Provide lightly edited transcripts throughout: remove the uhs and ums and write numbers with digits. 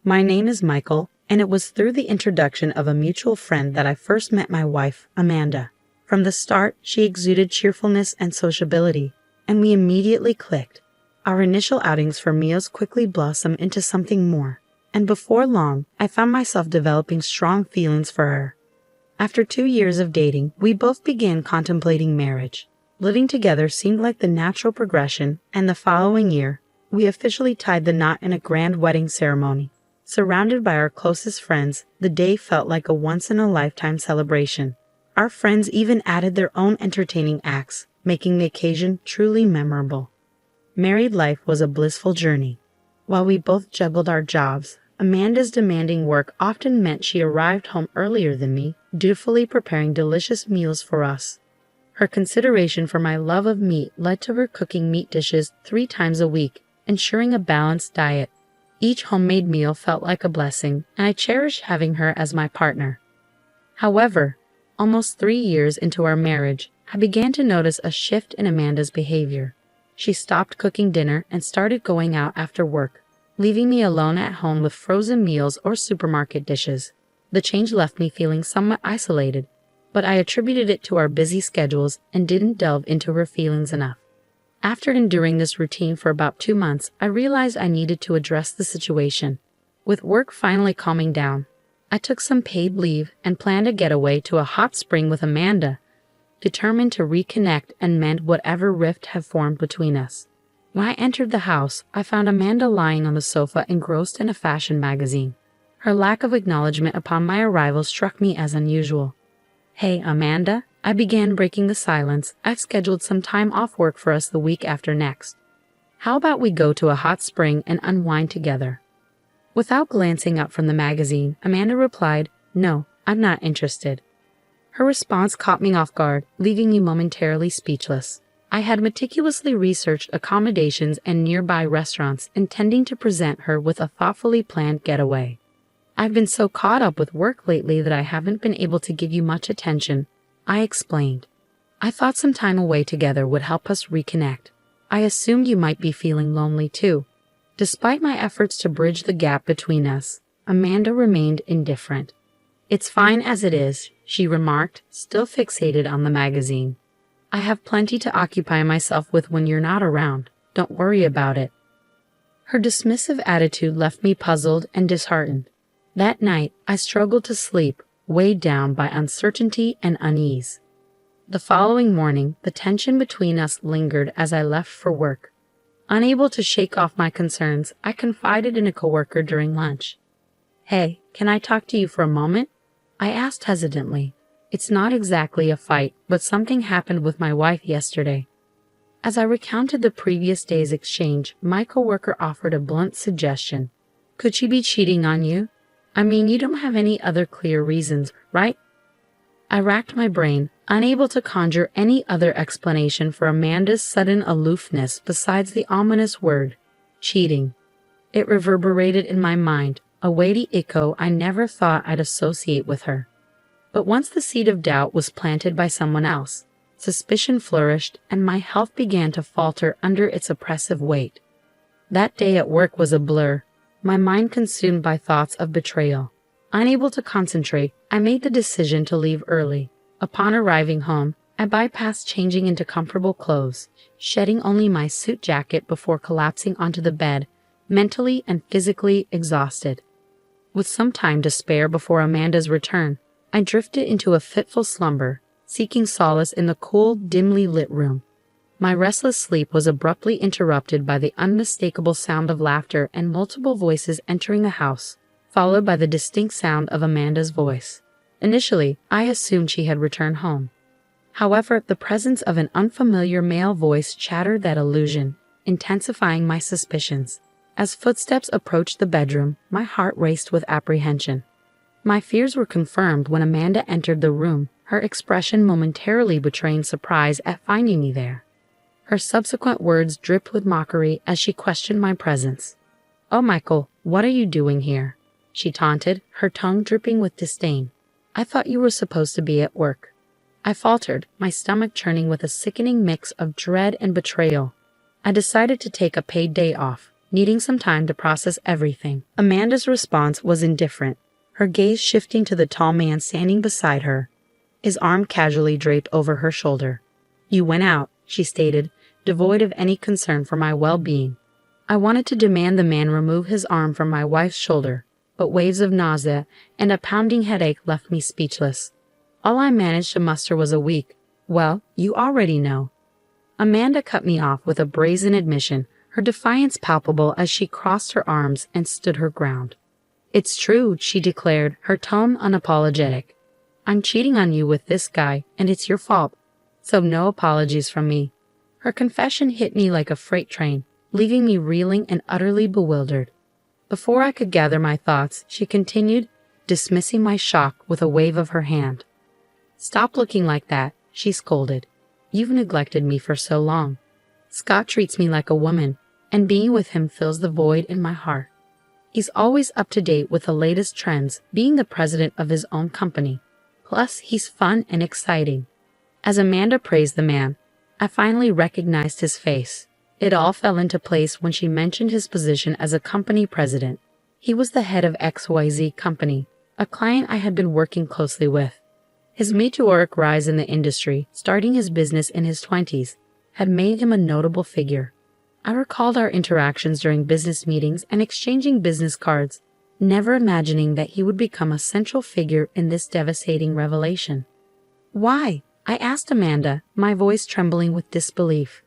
My name is Michael, and it was through the introduction of a mutual friend that I first met my wife, Amanda. From the start, she exuded cheerfulness and sociability, and we immediately clicked. Our initial outings for meals quickly blossomed into something more, and before long, I found myself developing strong feelings for her. After 2 years of dating, we both began contemplating marriage. Living together seemed like the natural progression, and the following year, we officially tied the knot in a grand wedding ceremony. Surrounded by our closest friends, the day felt like a once-in-a-lifetime celebration. Our friends even added their own entertaining acts, making the occasion truly memorable. Married life was a blissful journey. While we both juggled our jobs, Amanda's demanding work often meant she arrived home earlier than me, dutifully preparing delicious meals for us. Her consideration for my love of meat led to her cooking meat dishes 3 times a week, ensuring a balanced diet. Each homemade meal felt like a blessing, and I cherished having her as my partner. However, almost 3 years into our marriage, I began to notice a shift in Amanda's behavior. She stopped cooking dinner and started going out after work, leaving me alone at home with frozen meals or supermarket dishes. The change left me feeling somewhat isolated, but I attributed it to our busy schedules and didn't delve into her feelings enough. After enduring this routine for about 2 months, I realized I needed to address the situation. With work finally calming down, I took some paid leave and planned a getaway to a hot spring with Amanda, determined to reconnect and mend whatever rift had formed between us. When I entered the house, I found Amanda lying on the sofa engrossed in a fashion magazine. Her lack of acknowledgement upon my arrival struck me as unusual. "Hey, Amanda," I began, breaking the silence. "I've scheduled some time off work for us the week after next. How about we go to a hot spring and unwind together?" Without glancing up from the magazine, Amanda replied, "No, I'm not interested." Her response caught me off guard, leaving me momentarily speechless. I had meticulously researched accommodations and nearby restaurants, intending to present her with a thoughtfully planned getaway. "I've been so caught up with work lately that I haven't been able to give you much attention," I explained. "I thought some time away together would help us reconnect. I assumed you might be feeling lonely too." Despite my efforts to bridge the gap between us, Amanda remained indifferent. "It's fine as it is," she remarked, still fixated on the magazine. "I have plenty to occupy myself with when you're not around. Don't worry about it." Her dismissive attitude left me puzzled and disheartened. That night, I struggled to sleep, weighed down by uncertainty and unease. The following morning, the tension between us lingered as I left for work. Unable to shake off my concerns, I confided in a coworker during lunch. "Hey, can I talk to you for a moment?" I asked hesitantly. "It's not exactly a fight, but something happened with my wife yesterday." As I recounted the previous day's exchange, my coworker offered a blunt suggestion. "Could she be cheating on you? I mean, you don't have any other clear reasons, right?" I racked my brain, unable to conjure any other explanation for Amanda's sudden aloofness besides the ominous word, cheating. It reverberated in my mind, a weighty echo I never thought I'd associate with her. But once the seed of doubt was planted by someone else, suspicion flourished and my health began to falter under its oppressive weight. That day at work was a blur, my mind consumed by thoughts of betrayal. Unable to concentrate, I made the decision to leave early. Upon arriving home, I bypassed changing into comfortable clothes, shedding only my suit jacket before collapsing onto the bed, mentally and physically exhausted. With some time to spare before Amanda's return, I drifted into a fitful slumber, seeking solace in the cool, dimly lit room. My restless sleep was abruptly interrupted by the unmistakable sound of laughter and multiple voices entering the house, followed by the distinct sound of Amanda's voice. Initially, I assumed she had returned home. However, the presence of an unfamiliar male voice shattered that illusion, intensifying my suspicions. As footsteps approached the bedroom, my heart raced with apprehension. My fears were confirmed when Amanda entered the room, her expression momentarily betraying surprise at finding me there. Her subsequent words dripped with mockery as she questioned my presence. "Oh, Michael, what are you doing here?" she taunted, her tongue dripping with disdain. "I thought you were supposed to be at work." I faltered, my stomach churning with a sickening mix of dread and betrayal. I decided to take a paid day off, needing some time to process everything. Amanda's response was indifferent, her gaze shifting to the tall man standing beside her, his arm casually draped over her shoulder. "You went out," she stated, devoid of any concern for my well-being. I wanted to demand the man remove his arm from my wife's shoulder, but waves of nausea and a pounding headache left me speechless. All I managed to muster was a weak, "Well, you already know." Amanda cut me off with a brazen admission, her defiance palpable as she crossed her arms and stood her ground. "It's true," she declared, her tone unapologetic. "I'm cheating on you with this guy, and it's your fault. So no apologies from me." Her confession hit me like a freight train, leaving me reeling and utterly bewildered. Before I could gather my thoughts, she continued, dismissing my shock with a wave of her hand. "Stop looking like that," she scolded. "You've neglected me for so long. Scott treats me like a woman, and being with him fills the void in my heart. He's always up to date with the latest trends, being the president of his own company. Plus, he's fun and exciting." As Amanda praised the man, I finally recognized his face. It all fell into place when she mentioned his position as a company president. He was the head of XYZ Company, a client I had been working closely with. His meteoric rise in the industry, starting his business in his 20s, had made him a notable figure. I recalled our interactions during business meetings and exchanging business cards, never imagining that he would become a central figure in this devastating revelation. "Why?" I asked Amanda, my voice trembling with disbelief.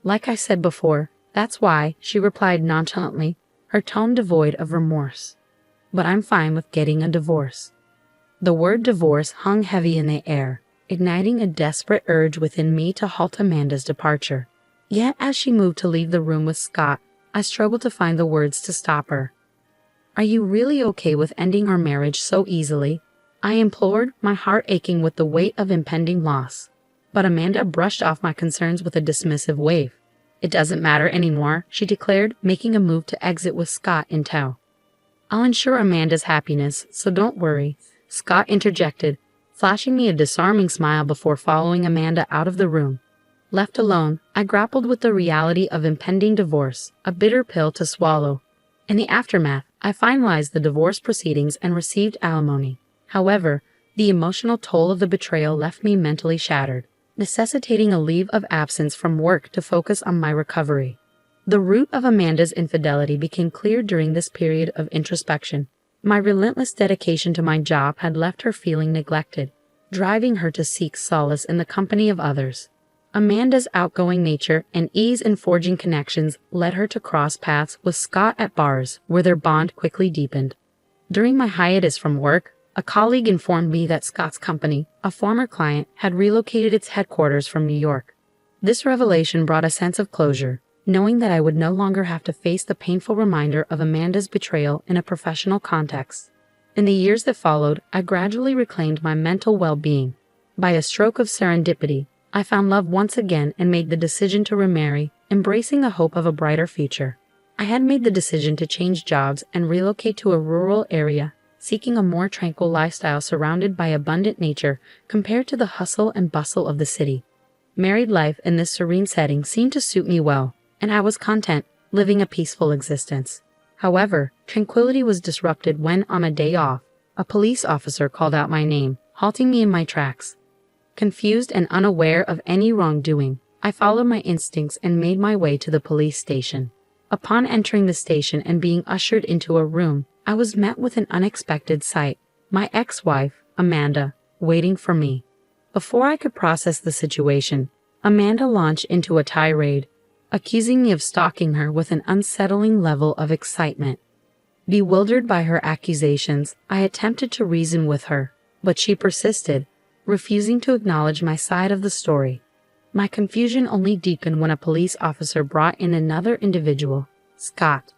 "Like I said before, that's why," she replied nonchalantly, her tone devoid of remorse. "But I'm fine with getting a divorce." The word divorce hung heavy in the air, igniting a desperate urge within me to halt Amanda's departure. Yet as she moved to leave the room with Scott, I struggled to find the words to stop her. "Are you really okay with ending our marriage so easily?" I implored, my heart aching with the weight of impending loss. But Amanda brushed off my concerns with a dismissive wave. "It doesn't matter anymore," she declared, making a move to exit with Scott in tow. "I'll ensure Amanda's happiness, so don't worry," Scott interjected, flashing me a disarming smile before following Amanda out of the room. Left alone, I grappled with the reality of impending divorce, a bitter pill to swallow. In the aftermath, I finalized the divorce proceedings and received alimony. However, the emotional toll of the betrayal left me mentally shattered, necessitating a leave of absence from work to focus on my recovery. The root of Amanda's infidelity became clear during this period of introspection. My relentless dedication to my job had left her feeling neglected, driving her to seek solace in the company of others. Amanda's outgoing nature and ease in forging connections led her to cross paths with Scott at bars, where their bond quickly deepened. During my hiatus from work, a colleague informed me that Scott's company, a former client, had relocated its headquarters from New York. This revelation brought a sense of closure, knowing that I would no longer have to face the painful reminder of Amanda's betrayal in a professional context. In the years that followed, I gradually reclaimed my mental well-being. By a stroke of serendipity, I found love once again and made the decision to remarry, embracing the hope of a brighter future. I had made the decision to change jobs and relocate to a rural area, seeking a more tranquil lifestyle surrounded by abundant nature compared to the hustle and bustle of the city. Married life in this serene setting seemed to suit me well, and I was content, living a peaceful existence. However, tranquility was disrupted when, on a day off, a police officer called out my name, halting me in my tracks. Confused and unaware of any wrongdoing, I followed my instincts and made my way to the police station. Upon entering the station and being ushered into a room, I was met with an unexpected sight, my ex-wife, Amanda, waiting for me. Before I could process the situation, Amanda launched into a tirade, accusing me of stalking her with an unsettling level of excitement. Bewildered by her accusations, I attempted to reason with her, but she persisted, refusing to acknowledge my side of the story. My confusion only deepened when a police officer brought in another individual, Scott.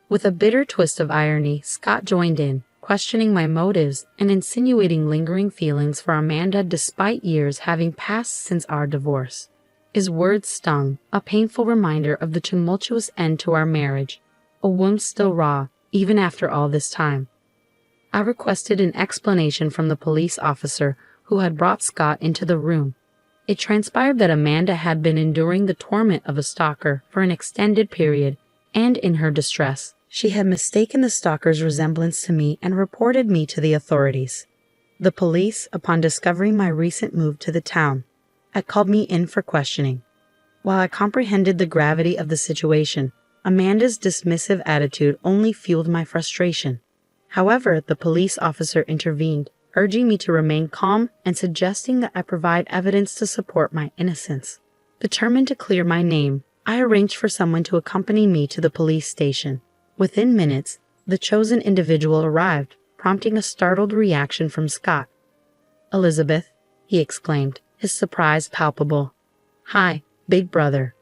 With a bitter twist of irony, Scott joined in, questioning my motives and insinuating lingering feelings for Amanda despite years having passed since our divorce. His words stung, a painful reminder of the tumultuous end to our marriage, a wound still raw, even after all this time. I requested an explanation from the police officer who had brought Scott into the room. It transpired that Amanda had been enduring the torment of a stalker for an extended period, and in her distress, she had mistaken the stalker's resemblance to me and reported me to the authorities. The police, upon discovering my recent move to the town, had called me in for questioning. While I comprehended the gravity of the situation, Amanda's dismissive attitude only fueled my frustration. However, the police officer intervened, urging me to remain calm and suggesting that I provide evidence to support my innocence. Determined to clear my name, I arranged for someone to accompany me to the police station. Within minutes, the chosen individual arrived, prompting a startled reaction from Scott. "Elizabeth," he exclaimed, his surprise palpable. "Hi, big brother.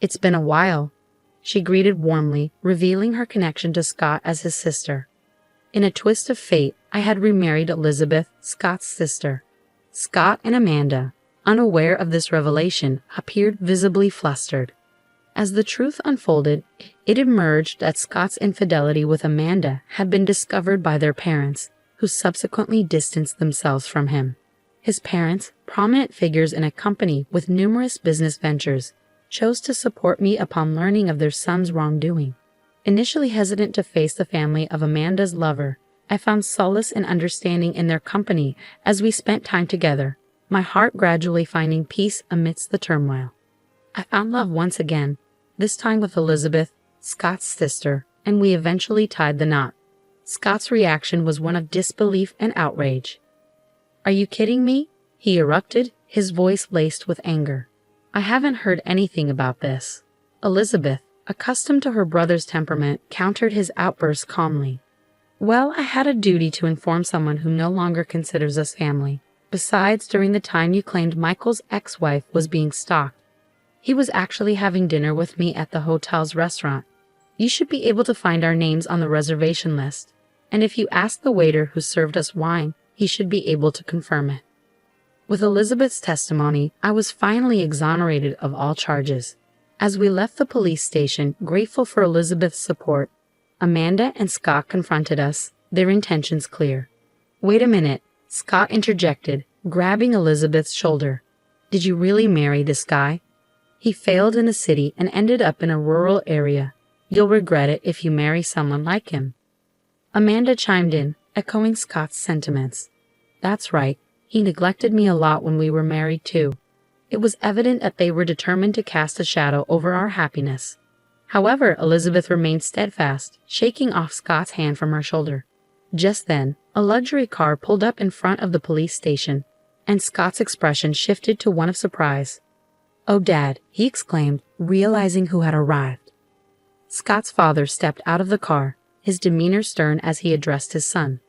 It's been a while," she greeted warmly, revealing her connection to Scott as his sister. In a twist of fate, I had remarried Elizabeth, Scott's sister. Scott and Amanda, unaware of this revelation, appeared visibly flustered. As the truth unfolded, it emerged that Scott's infidelity with Amanda had been discovered by their parents, who subsequently distanced themselves from him. His parents, prominent figures in a company with numerous business ventures, chose to support me upon learning of their son's wrongdoing. Initially hesitant to face the family of Amanda's lover, I found solace and understanding in their company as we spent time together, my heart gradually finding peace amidst the turmoil. I found love once again, this time with Elizabeth, Scott's sister, and we eventually tied the knot. Scott's reaction was one of disbelief and outrage. "Are you kidding me?" he erupted, his voice laced with anger. "I haven't heard anything about this." Elizabeth, accustomed to her brother's temperament, countered his outburst calmly. "Well, I had a duty to inform someone who no longer considers us family. Besides, during the time you claimed Michael's ex-wife was being stalked, he was actually having dinner with me at the hotel's restaurant. You should be able to find our names on the reservation list, and if you ask the waiter who served us wine, he should be able to confirm it." With Elizabeth's testimony, I was finally exonerated of all charges. As we left the police station, grateful for Elizabeth's support, Amanda and Scott confronted us, their intentions clear. "Wait a minute," Scott interjected, grabbing Elizabeth's shoulder. "Did you really marry this guy? He failed in the city and ended up in a rural area. You'll regret it if you marry someone like him." Amanda chimed in, echoing Scott's sentiments. "That's right. He neglected me a lot when we were married too." It was evident that they were determined to cast a shadow over our happiness. However, Elizabeth remained steadfast, shaking off Scott's hand from her shoulder. Just then, a luxury car pulled up in front of the police station, and Scott's expression shifted to one of surprise. "Oh, Dad," he exclaimed, realizing who had arrived. Scott's father stepped out of the car, his demeanor stern as he addressed his son.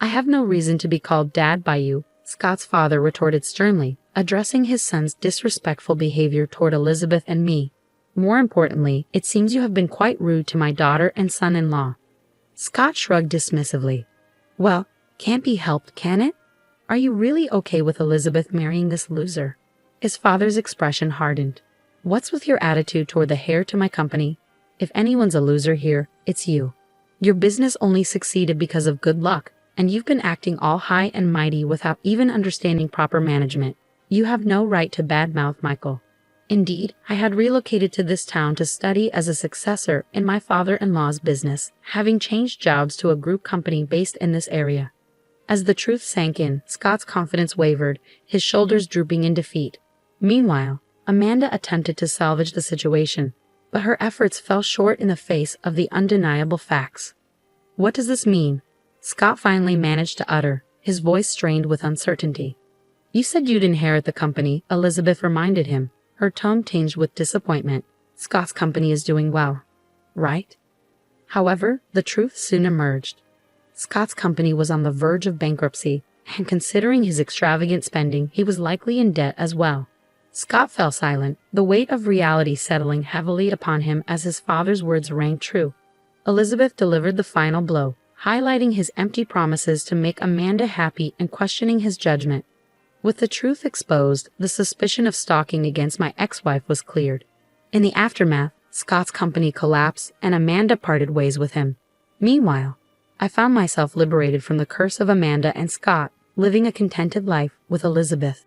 "I have no reason to be called Dad by you," Scott's father retorted sternly, addressing his son's disrespectful behavior toward Elizabeth and me. "More importantly, it seems you have been quite rude to my daughter and son-in-law." Scott shrugged dismissively. "Well, can't be helped, can it? Are you really okay with Elizabeth marrying this loser?" His father's expression hardened. "What's with your attitude toward the heir to my company? If anyone's a loser here, it's you. Your business only succeeded because of good luck, and you've been acting all high and mighty without even understanding proper management. You have no right to badmouth Michael. Indeed, I had relocated to this town to study as a successor in my father-in-law's business, having changed jobs to a group company based in this area." As the truth sank in, Scott's confidence wavered, his shoulders drooping in defeat. Meanwhile, Amanda attempted to salvage the situation, but her efforts fell short in the face of the undeniable facts. "What does this mean?" Scott finally managed to utter, his voice strained with uncertainty. "You said you'd inherit the company," Elizabeth reminded him, her tone tinged with disappointment. "Scott's company is doing well, right?" However, the truth soon emerged. Scott's company was on the verge of bankruptcy, and considering his extravagant spending, he was likely in debt as well. Scott fell silent, the weight of reality settling heavily upon him as his father's words rang true. Elizabeth delivered the final blow, highlighting his empty promises to make Amanda happy and questioning his judgment. With the truth exposed, the suspicion of stalking against my ex-wife was cleared. In the aftermath, Scott's company collapsed and Amanda parted ways with him. Meanwhile, I found myself liberated from the curse of Amanda and Scott, living a contented life with Elizabeth.